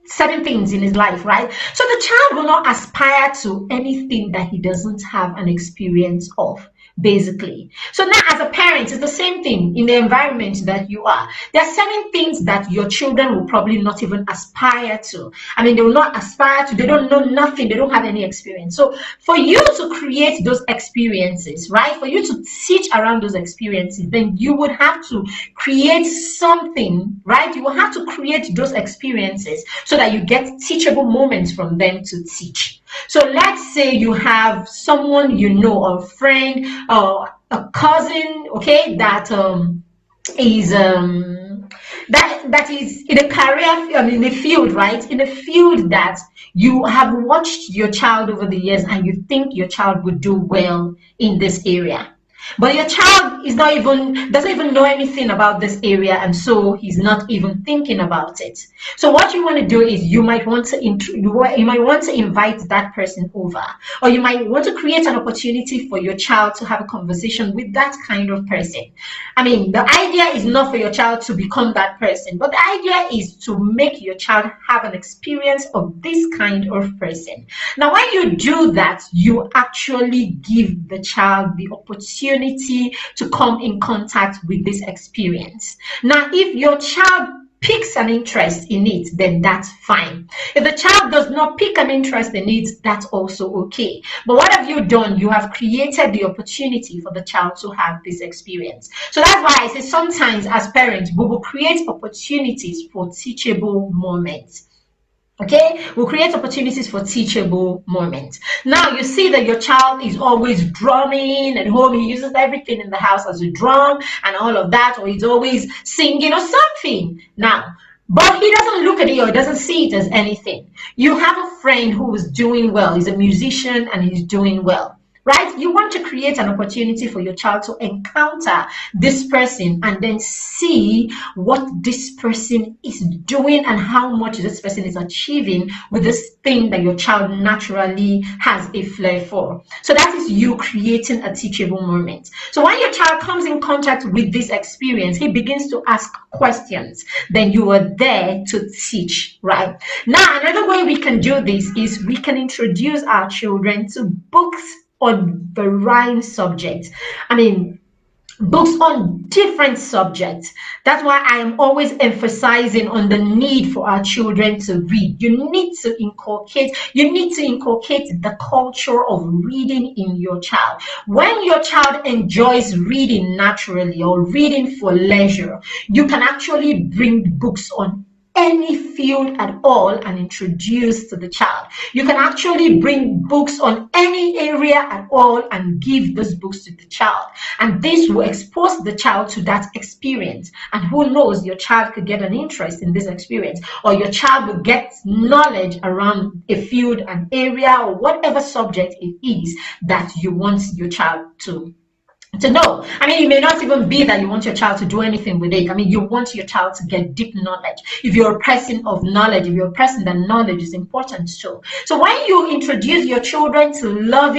certain things in his life, right? So the child will not aspire to anything that he doesn't have an experience of, basically. So now, as a parent, it's the same thing in the environment that you are. There are certain things that your children will probably not even aspire to. They will not aspire to, they don't know nothing, they don't have any experience. So for you to create those experiences, right? For you to teach around those experiences, then you would have to create something, right? You will have to create those experiences so that you get teachable moments from them to teach. So let's say you have someone a friend or a cousin, okay, that is that is in a career, in a field, right? In a field that you have watched your child over the years and you think your child would do well in this area. But your child doesn't even know anything about this area, and so he's not even thinking about it. So what you want to do is you might want to invite that person over, or you might want to create an opportunity for your child to have a conversation with that kind of person. The idea is not for your child to become that person, but the idea is to make your child have an experience of this kind of person. Now, when you do that, you actually give the child the opportunity to come in contact with this experience. Now, if your child picks an interest in it, then that's fine. If the child does not pick an interest in it, that's also okay. But what have you done? You have created the opportunity for the child to have this experience. So that's why I say sometimes as parents, we will create opportunities for teachable moments. Okay, we'll create opportunities for teachable moments. Now you see that your child is always drumming at home. He uses everything in the house as a drum and all of that, or he's always singing or something. Now, but he doesn't look at it or doesn't see it as anything. You have a friend who is doing well. He's a musician and he's doing well. right? You want to create an opportunity for your child to encounter this person and then see what this person is doing and how much this person is achieving with this thing that your child naturally has a flair for. So that is you creating a teachable moment. So when your child comes in contact with this experience, he begins to ask questions. Then you are there to teach, right? Now, another way we can do this is we can introduce our children to books on varying subjects. I mean, books on different subjects. That's why I am always emphasizing on the need for our children to read. You need to inculcate the culture of reading in your child. When your child enjoys reading naturally or reading for leisure, you can actually bring books on any field at all and introduce to the child. You can actually bring books on any area at all and give those books to the child. And this will expose the child to that experience. And who knows, your child could get an interest in this experience, or your child will get knowledge around a field, an area, or whatever subject it is that you want your child to know. I mean, it may not even be that you want your child to do anything with it. I mean, you want your child to get deep knowledge. If you're a person of knowledge, if you're a person that knowledge is important to. So when you introduce your children to love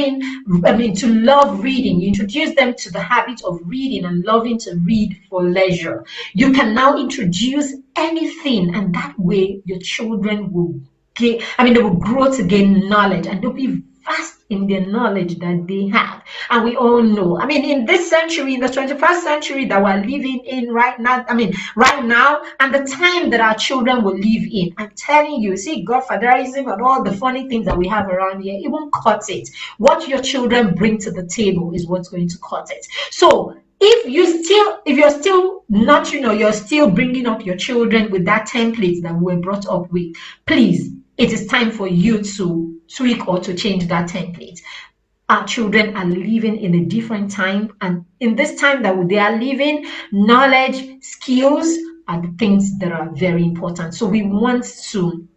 reading, you introduce them to the habit of reading and loving to read for leisure. You can now introduce anything, and that way your children will they will grow to gain knowledge, and they'll be vast in their knowledge that they have. And we all know, I mean, in this century, in the 21st century that we're living in right now, and the time that our children will live in, I'm telling you, see, godfatherism and all the funny things that we have around here, it won't cut it. What your children bring to the table is what's going to cut it. So if you're still not, you're still bringing up your children with that template that we were brought up with, please, it is time for you to tweak or to change that template. Our children are living in a different time, and in this time that they are living, knowledge, skills are the things that are very important. So we want to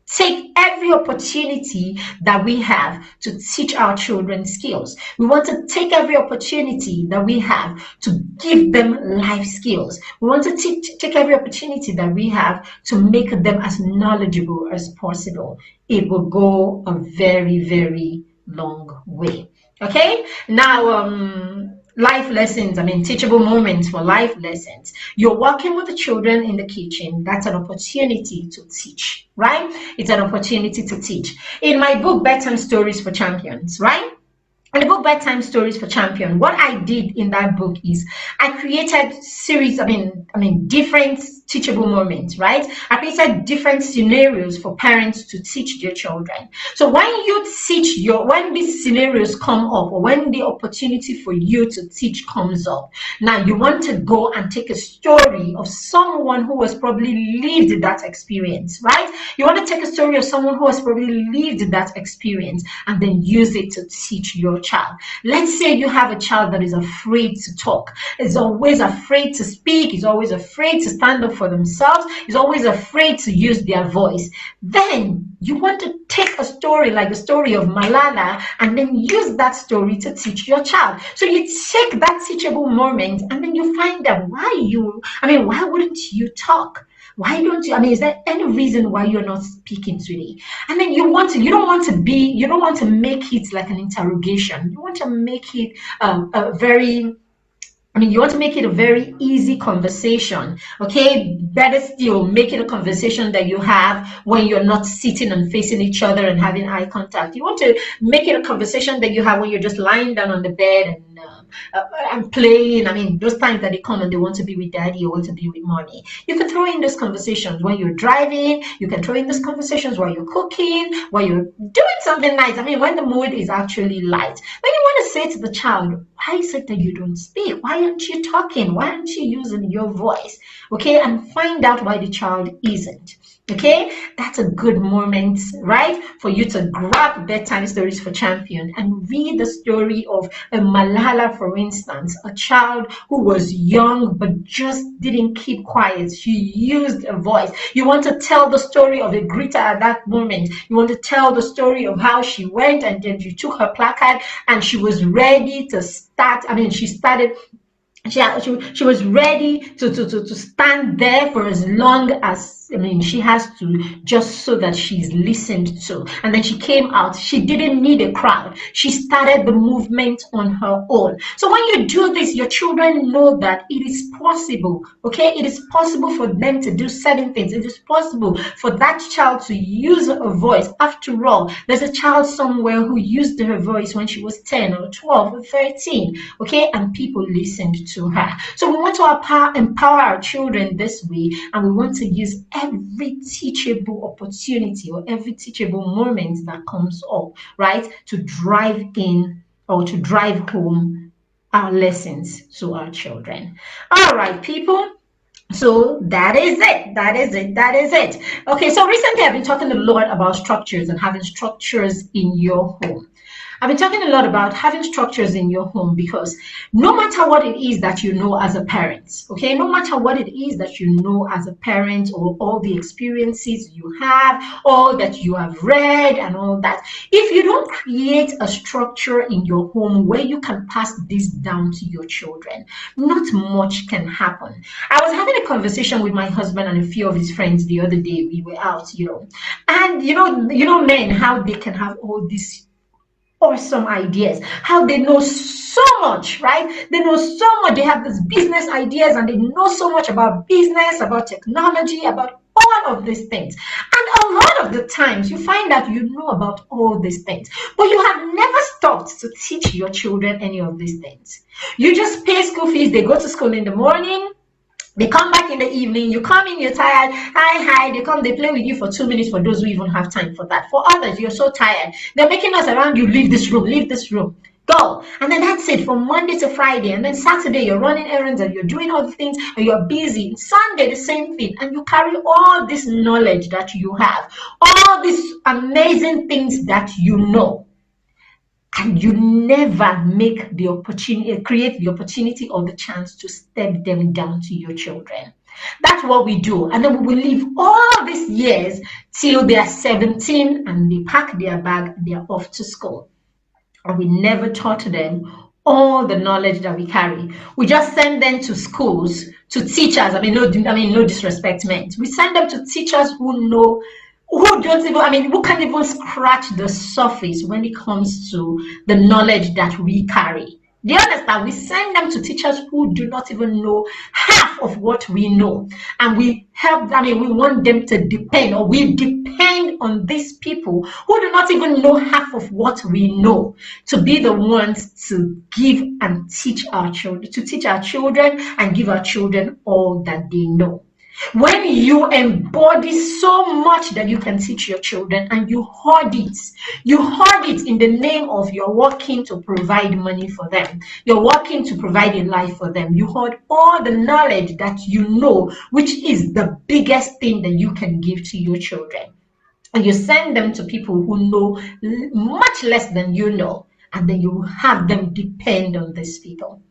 take every opportunity that we have to teach our children skills. We want to take every opportunity that we have to give them life skills. We want to take every opportunity that we have to make them as knowledgeable as possible. It will go a very, very long way. Okay? Now, life lessons, teachable moments for life lessons. You're working with the children in the kitchen. That's an opportunity to teach, right? It's an opportunity to teach. In my book, Bedtime Stories for Champions, right? In the book Bedtime Stories for Champion, what I did in that book is I created series, different teachable moments, right? I created different scenarios for parents to teach their children. So when these scenarios come up, or when the opportunity for you to teach comes up, now you want to go and take a story of someone who has probably lived that experience, right? You want to take a story of someone who has probably lived that experience and then use it to teach your child. Let's say you have a child that is afraid to talk, is always afraid to speak, is always afraid to stand up for themselves, is always afraid to use their voice. Then you want to take a story like the story of Malala and then use that story to teach your child. So you take that teachable moment and then you find out why wouldn't you talk? Why don't you? Is there any reason why you're not speaking today? And then you don't want to make it like an interrogation. You want to make it you want to make it a very easy conversation, okay? Better still, make it a conversation that you have when you're not sitting and facing each other and having eye contact. You want to make it a conversation that you have when you're just lying down on the bed and playing. Those times that they come and they want to be with daddy or want to be with mommy. You can throw in those conversations when you're driving. You can throw in those conversations while you're cooking, while you're doing something nice. When the mood is actually light. Then you want to say to the child, why is it that you don't speak? Why aren't you talking? Why aren't you using your voice? Okay, and find out why the child isn't. Okay, that's a good moment, right, for you to grab Bedtime Stories for Champion and read the story of a Malala for instance, a child who was young but just didn't keep quiet. She used a voice. You want to tell the story of a greeter at that moment. You want to tell the story of how she went and then she took her placard and she was ready to start. She started she was ready to stand there for as long as she has to, just so that she's listened to. And then she came out. She didn't need a crowd. She started the movement on her own. So when you do this, your children know that it is possible. Okay, it is possible for them to do certain things. It is possible for that child to use a voice. After all, there's a child somewhere who used her voice when she was 10 or 12 or 13. Okay, and people listened to her. So we want to empower our children this way, and we want to use every teachable opportunity or every teachable moment that comes up, right, to drive in or to drive home our lessons to our children. All right, people. So that is it. That is it. That is it. Okay, so recently I've been talking a lot about structures and having structures in your home. I've been talking a lot about having structures in your home because no matter what it is that you know as a parent, okay, no matter what it is that you know as a parent, or all the experiences you have, all that you have read and all that, if you don't create a structure in your home where you can pass this down to your children, not much can happen. I was having a conversation with my husband and a few of his friends the other day. We were out, and men, how they can have all these awesome ideas, how they know so much, right? They know so much. They have these business ideas and they know so much about business, about technology, about all of these things. And a lot of the times you find that you know about all these things, but you have never stopped to teach your children any of these things. You just pay school fees, they go to school in the morning, they come back in the evening, you come in, you're tired, hi, they come, they play with you for 2 minutes for those who even have time for that. For others, you're so tired. They're making us around you, leave this room, go. And then that's it from Monday to Friday. And then Saturday, you're running errands and you're doing all the things and you're busy. Sunday, the same thing. And you carry all this knowledge that you have, all these amazing things that you know. And you never make the opportunity, create the opportunity or the chance to step them down to your children. That's what we do. And then we will live all these years till they are 17 and they pack their bag and they're off to school. And we never taught them all the knowledge that we carry. We just send them to schools, to teachers. No disrespect meant. We send them to teachers who know, who don't even, who can't even scratch the surface when it comes to the knowledge that we carry. Do you understand? We send them to teachers who do not even know half of what we know. And we help, we want them to depend, or we depend on these people who do not even know half of what we know, to be the ones to give and teach our children, to teach our children and give our children all that they know. When you embody so much that you can teach your children and you hoard it in the name of you're working to provide money for them, you're working to provide a life for them, you hoard all the knowledge that you know, which is the biggest thing that you can give to your children. And you send them to people who know much less than you know, and then you have them depend on these people.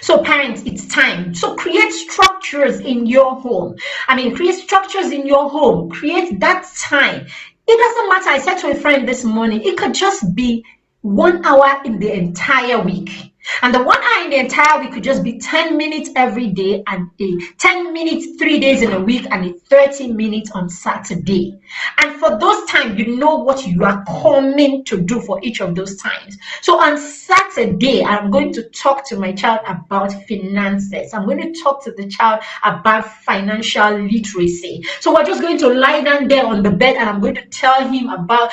So parents, it's time. So create structures in your home. Create structures in your home. Create that time. It doesn't matter. I said to a friend this morning, it could just be 1 hour in the entire week. And the 1 hour in the entire week could just be 10 minutes every day, and a 10 minutes 3 days in a week, and a 30 minutes on Saturday. And for those times, you know what you are coming to do for each of those times. So on Saturday, I'm going to talk to my child about finances. I'm going to talk to the child about financial literacy. So we're just going to lie down there on the bed, and I'm going to tell him about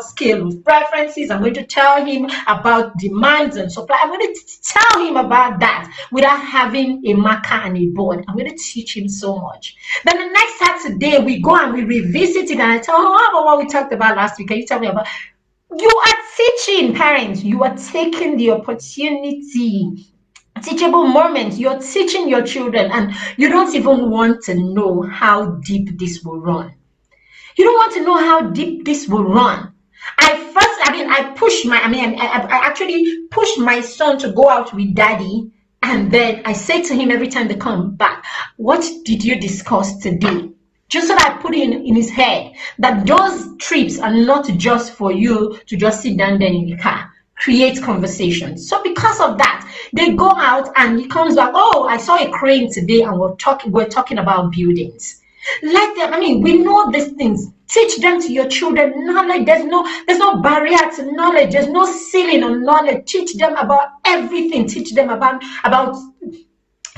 scale of preferences. I'm going to tell him about demand and supply. I'm going to tell him about that without having a marker and a board. I'm going to teach him so much. Then the next Saturday, we go and we revisit it, and I tell him, how about what we talked about last week? Can you tell me about? You are teaching, parents. You are taking the opportunity. Teachable moments. You're teaching your children, and you don't even want to know how deep this will run. You don't want to know how deep this will run. I first I actually pushed my son to go out with daddy. And then I say to him every time they come back, what did you discuss today? Just so that I put in his head that those trips are not just for you to just sit down there in the car. Create conversations. So because of that, they go out and he comes back, oh, I saw a crane today and we're talking about buildings. Let them, we know these things. Teach them to your children knowledge. There's no barrier to knowledge. There's no ceiling on knowledge. Teach them about everything. Teach them about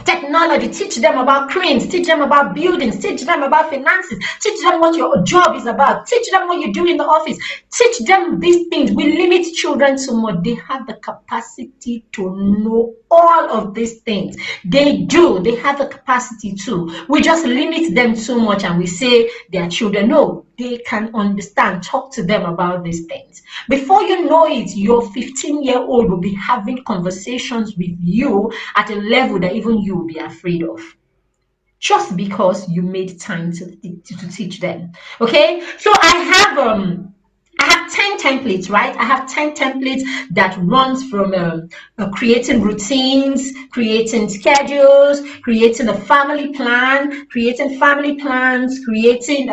technology. Teach them about cranes. Teach them about buildings. Teach them about finances. Teach them what your job is about. Teach them what you do in the office. Teach them these things. We limit children so much. They have the capacity to know all of these things. They do. They have the capacity to. We just limit them so much and we say they are children. No, they can understand. Talk to them about these things. Before you know it, your 15-year-old will be having conversations with you at a level that even you will be afraid of, just because you made time to teach them. Okay, so I have 10 templates, right? I have 10 templates that runs from creating routines, creating schedules, creating a family plan, creating family plans, creating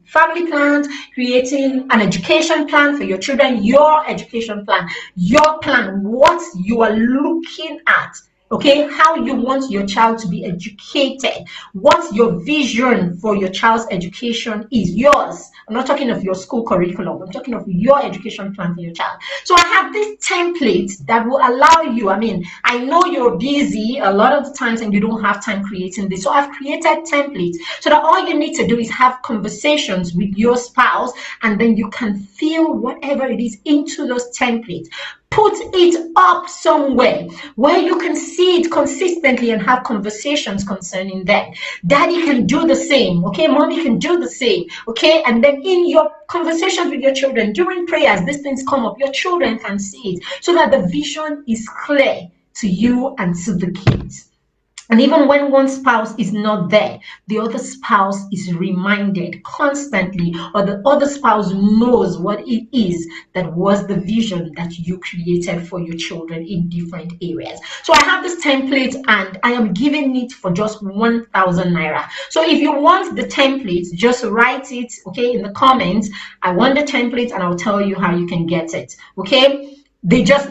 family plans, creating an education plan for your children, your education plan, your plan, what you are looking at. Okay, how you want your child to be educated, what your vision for your child's education is, yours. I'm not talking of your school curriculum, I'm talking of your education plan for your child. So I have this template that will allow you, I know you're busy a lot of the times and you don't have time creating this. So I've created templates so that all you need to do is have conversations with your spouse, and then you can fill whatever it is into those templates. Put it up somewhere where you can see it consistently and have conversations concerning that. Daddy can do the same, okay? Mommy can do the same, okay? And then in your conversations with your children, during prayers, these things come up. Your children can see it so that the vision is clear to you and to the kids. And even when one spouse is not there, the other spouse is reminded constantly, or the other spouse knows what it is that was the vision that you created for your children in different areas. So I have this template and I am giving it for just 1,000 naira. So if you want the template, just write it, okay, in the comments. I want the template and I'll tell you how you can get it, okay? They're just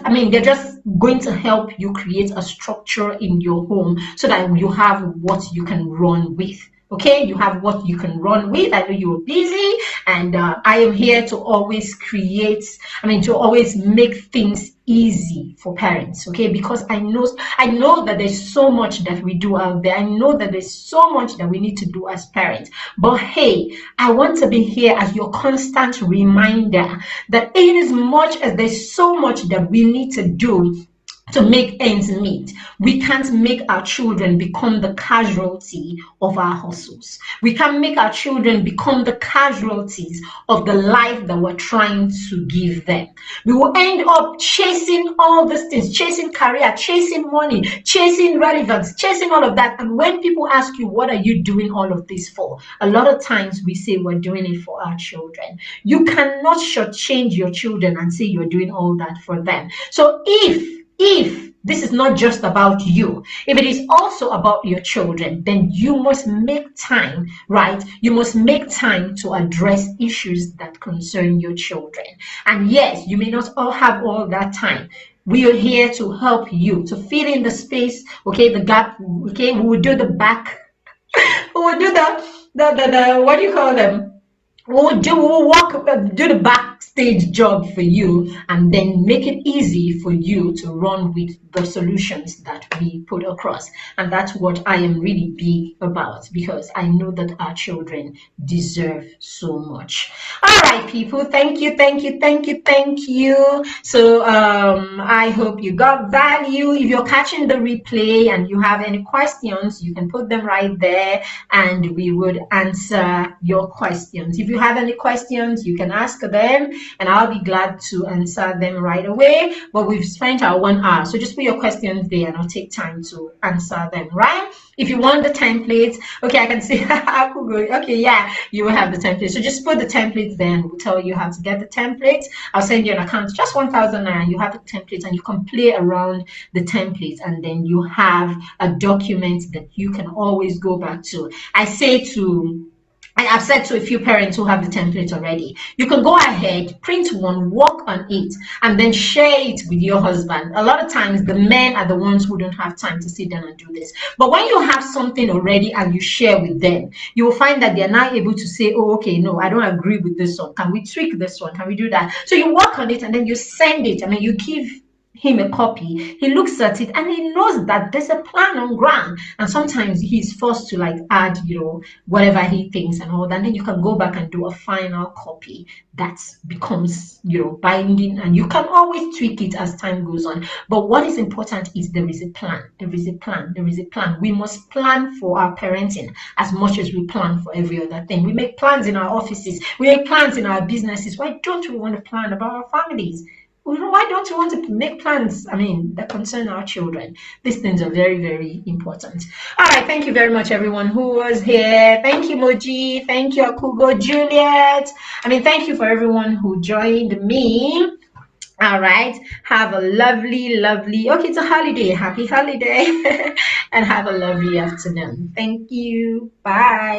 going to help you create a structure in your home so that you have what you can run with. Okay, you have what you can run with. I know you're busy, and I am here to always to always make things easy for parents. Okay, because I know that there's so much that we do out there. I know that there's so much that we need to do as parents. But hey, I want to be here as your constant reminder that in as much as there's so much that we need to do to make ends meet, we can't make our children become the casualty of our hustles. We can't make our children become the casualties of the life that we're trying to give them. We will end up chasing all these things, chasing career, chasing money, chasing relevance, chasing all of that. And when people ask you, what are you doing all of this for? A lot of times we say we're doing it for our children. You cannot shortchange your children and say you're doing all that for them. So if this is not just about you, if it is also about your children, then you must make time, right? You must make time to address issues that concern your children. And yes, you may not all have all that time. We are here to help you to fill in the space, okay, the gap, okay? We will do the back, we will do the what do you call them? We'll do the backstage job for you, and then make it easy for you to run with the solutions that we put across. And that's what I am really big about, because I know that our children deserve so much. All right, people, thank you. So I hope you got value. If you're catching the replay and you have any questions, you can put them right there and we would answer your questions. If you have any questions, you can ask them and I'll be glad to answer them right away. But we've spent our 1 hour, so just put your questions there and I'll take time to answer them, right? If you want the templates, okay, I can see how good. Okay, yeah, you will have the templates. So just put the templates there and we'll tell you how to get the templates. I'll send you an account, just 1,000 naira. You have the templates and you can play around the templates, and then you have a document that you can always go back to. I've said to a few parents who have the template already, you can go ahead, print one, work on it, and then share it with your husband. A lot of times, the men are the ones who don't have time to sit down and do this. But when you have something already and you share with them, you will find that they're now able to say, oh, okay, no, I don't agree with this one. Can we tweak this one? Can we do that? So you work on it and then you send it. I mean, you give him a copy, he looks at it and he knows that there's a plan on ground. And sometimes he's forced to like add, whatever he thinks and all that. And then you can go back and do a final copy that becomes, binding, and you can always tweak it as time goes on. But what is important is there is a plan. There is a plan. There is a plan. We must plan for our parenting as much as we plan for every other thing. We make plans in our offices. We make plans in our businesses. Why don't we want to plan about our families? Why don't we want to make plans? I mean, that concern our children. These things are very, very important. All right. Thank you very much, everyone who was here. Thank you, Moji. Thank you, Akugo, Juliet. I mean, thank you for everyone who joined me. All right. Have a lovely, lovely, okay, it's a holiday. Happy holiday. And have a lovely afternoon. Thank you. Bye.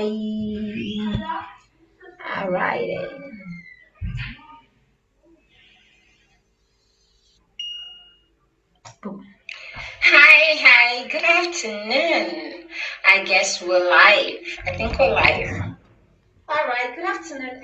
All right. Boom. Hi, good afternoon. I guess we're live. I think we're live. All right, good afternoon.